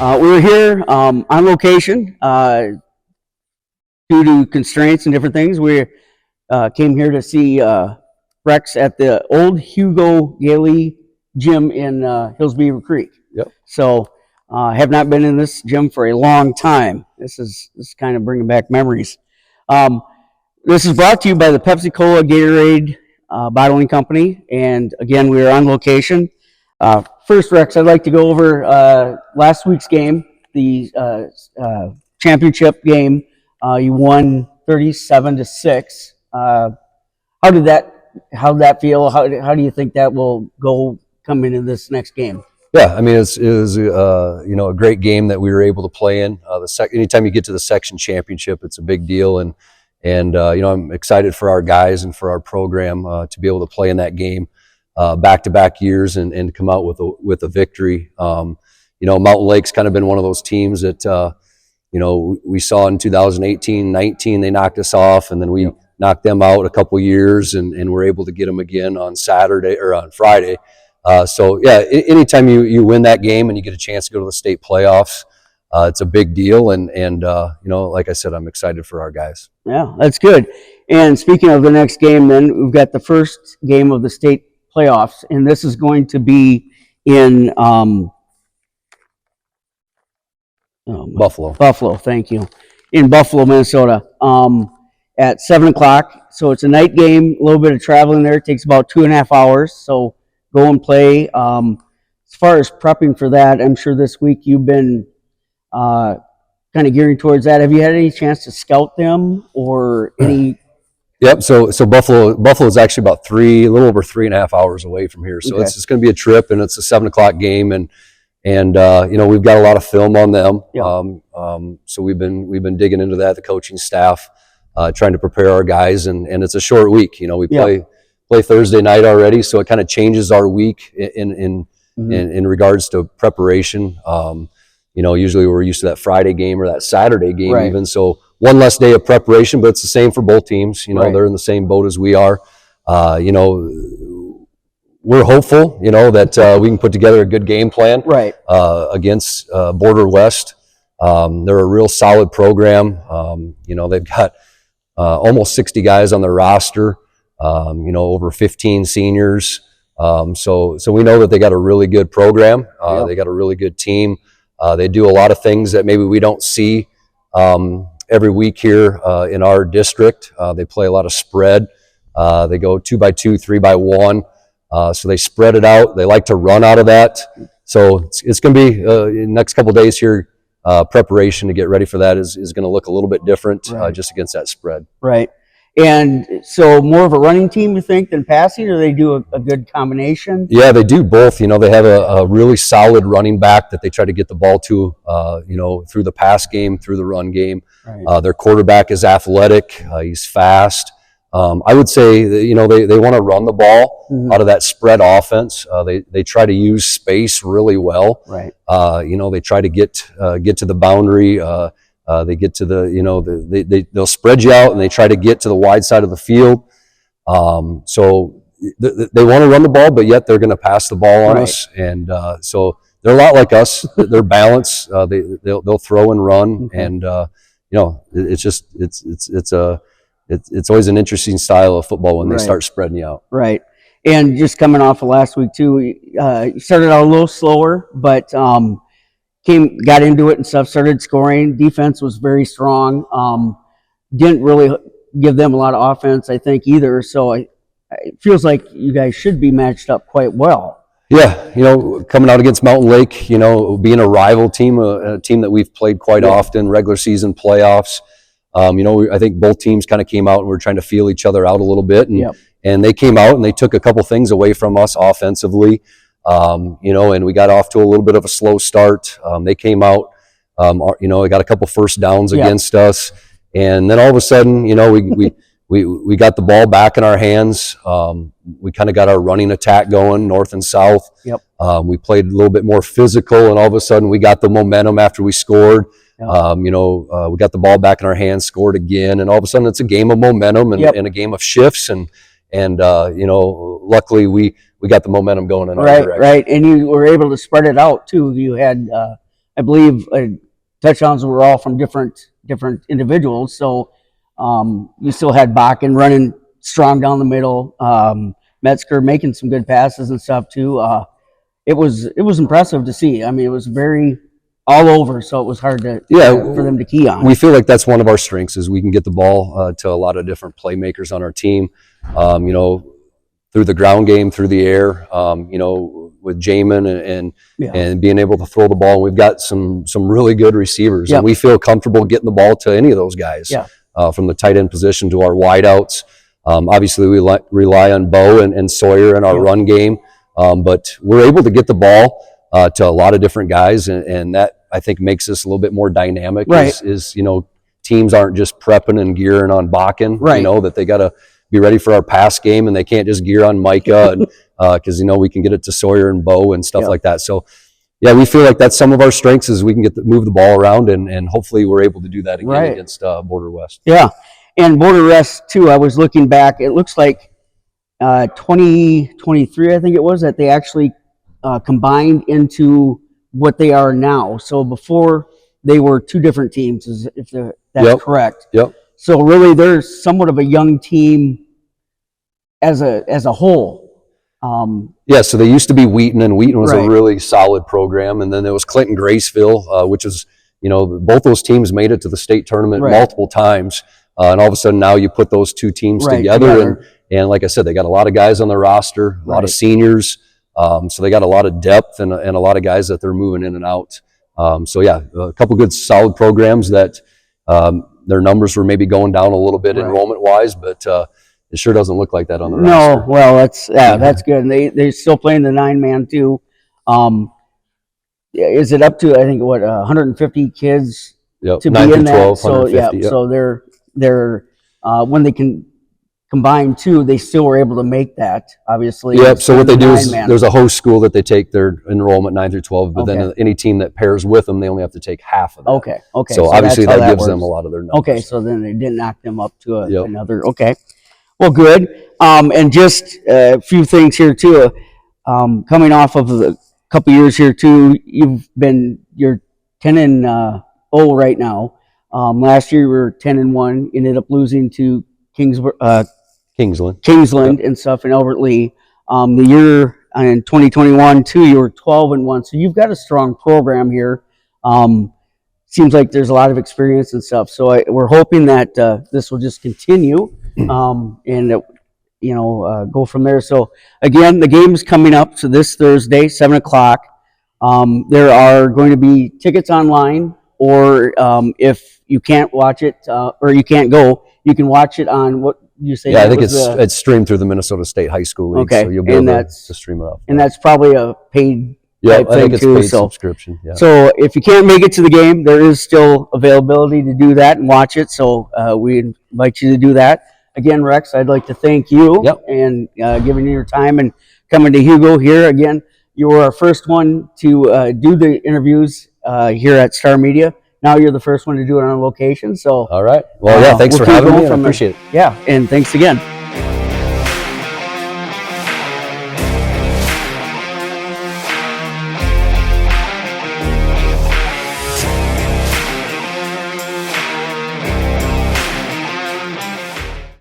We were here on location due to constraints and different things. We came here to see Rex at the old Hugo Gailey gym in Hills-Beaver Creek. Yep. So I have not been in this gym for a long time. This is kind of bringing back memories. This is brought to you by the Pepsi-Cola Gatorade Bottling Company. And again, we are on location. First, Rex, I'd like to go over last week's game, the championship game. You won 37-6. How did that feel? How do you think that will go come into this next game? Yeah, I mean, it was a great game that we were able to play in. Anytime you get to the section championship, it's a big deal, and I'm excited for our guys and for our program to be able to play in that game back-to-back years and come out with a victory. Mountain Lake's kind of been one of those teams that we saw in 2018-19. They knocked us off, and then we knocked them out a couple years, and we're able to get them again on Saturday or on Friday. Anytime you win that game and you get a chance to go to the state playoffs, it's a big deal. And like I said, I'm excited for our guys. Yeah, that's good. And speaking of the next game, then we've got the first game of the state playoffs, and this is going to be in Buffalo. Buffalo, thank you. In Buffalo, Minnesota, at 7:00. So it's a night game. A little bit of traveling there. It takes about 2.5 hours. So go and play. As far as prepping for that, I'm sure this week you've been kind of gearing towards that. Have you had any chance to scout them or any? Yep. So Buffalo is actually about a little over 3.5 hours away from here. So It's going to be a trip, and it's a 7:00 game, and we've got a lot of film on them. Yep. So we've been digging into that, the coaching staff, trying to prepare our guys, and it's a short week. We play Thursday night already, so it kind of changes our week in regards to preparation. Usually we're used to that Friday game or that Saturday game, right. Even so. One less day of preparation, but it's the same for both teams. Right. They're in the same boat as we are. We're hopeful, that we can put together a good game plan right. Against Border West. They're a real solid program. They've got almost 60 guys on their roster, over 15 seniors. So we know that they got a really good program. They got a really good team. They do a lot of things that maybe we don't see every week here in our district. They play a lot of spread. They go 2x2, 3x1. So they spread it out. They like to run out of that. So it's going to be in the next couple of days here. Preparation to get ready for that is going to look a little bit different, right. Just against that spread. Right. And so more of a running team, you think, than passing, or they do a good combination? Yeah, they do both. They have a really solid running back that they try to get the ball to, through the pass game, through the run game. Right. Their quarterback is athletic. He's fast. I would say that, they want to run the ball out of that spread offense. They try to use space really well. Right. They try to get to the boundary. They get to they'll spread you out, and they try to get to the wide side of the field. So they want to run the ball, but yet they're going to pass the ball on us. And so they're a lot like us. They're balanced. They'll throw and run, and it's always an interesting style of football when they start spreading you out. Right. And just coming off of last week too, you started out a little slower, but got into it and stuff, started scoring. Defense was very strong. Didn't really give them a lot of offense, I think, either. So it feels like you guys should be matched up quite well. Yeah, coming out against Mountain Lake, being a rival team, a team that we've played quite often, regular season playoffs. I think both teams kind of came out and were trying to feel each other out a little bit, and they came out and they took a couple things away from us offensively. And we got off to a little bit of a slow start. They came out, they got a couple first downs against us, and then all of a sudden, we got the ball back in our hands. We kind of got our running attack going north and south. Yep. We played a little bit more physical, and all of a sudden we got the momentum after we scored. We got the ball back in our hands, scored again, and all of a sudden it's a game of momentum and a game of shifts, and luckily we got the momentum going in our direction. Right, and you were able to spread it out too. You had I believe touchdowns were all from different individuals. So you still had Bakken running strong down the middle. Metzger making some good passes and stuff too. It was impressive to see. I mean, it was very all over, so it was hard to for them to key on. We feel like that's one of our strengths is we can get the ball to a lot of different playmakers on our team. Through the ground game, through the air, with Jamin and being able to throw the ball. We've got some really good receivers, and we feel comfortable getting the ball to any of those guys, from the tight end position to our wideouts. Obviously, we rely on Bo and Sawyer in our run game, but we're able to get the ball to a lot of different guys, and that I think makes us a little bit more dynamic. Is teams aren't just prepping and gearing on Bakken, that they got to be ready for our pass game, and they can't just gear on Micah, because we can get it to Sawyer and Bo and stuff like that. So, yeah, we feel like that's some of our strengths is we can move the ball around, and hopefully we're able to do that again against Border West. Yeah, and Border West too. I was looking back; it looks like 2023, I think it was, that they actually combined into what they are now. So before they were two different teams, if that's correct. Yep. So really, they're somewhat of a young team as a whole. So they used to be Wheaton, and Wheaton was a really solid program, and then there was Clinton Graceville, which is both those teams made it to the state tournament multiple times, and all of a sudden now you put those two teams together, and like I said, they got a lot of guys on the roster, a lot of seniors, so they got a lot of depth and a lot of guys that they're moving in and out. A couple good solid programs that. Their numbers were maybe going down a little bit enrollment-wise, but it sure doesn't look like that on the roster. No, well, that's good. And they're still playing the 9-man too. Is it up to, I think, 150 kids to be in that? So they're when they can combine two, they still were able to make that, obviously. So what they do is there's a host school that they take their enrollment 9 through 12, but then any team that pairs with them, they only have to take half of that. Okay. So obviously that gives them a lot of their numbers. Okay, so then they didn't knock them up to another. Okay. Well, good. And just a few things here too. Coming off of a couple years here too, you're 10-0 right now. Last year you were 10-1. Ended up losing to Kingsland and stuff in Albert Lee. The year in 2021 too, you were 12-1. So you've got a strong program here. Seems like there's a lot of experience and stuff. So we're hoping that this will just continue and go from there. So again, the game's coming up. So this Thursday, 7:00. There are going to be tickets online, or if you can't watch it or you can't go, you can watch it on what you say. Yeah, I think it's streamed through the Minnesota State High School League, so you'll be able to stream it up. And that's probably a paid I think it's paid subscription. Yeah. So if you can't make it to the game, there is still availability to do that and watch it. So we invite you to do that. Again, Rex, I'd like to thank you and giving you your time and coming to Hugo here. Again, you were our first one to do the interviews here at Star Media. Now you're the first one to do it on location. So all right. Well, thanks for having me. I appreciate it. Yeah, and thanks again.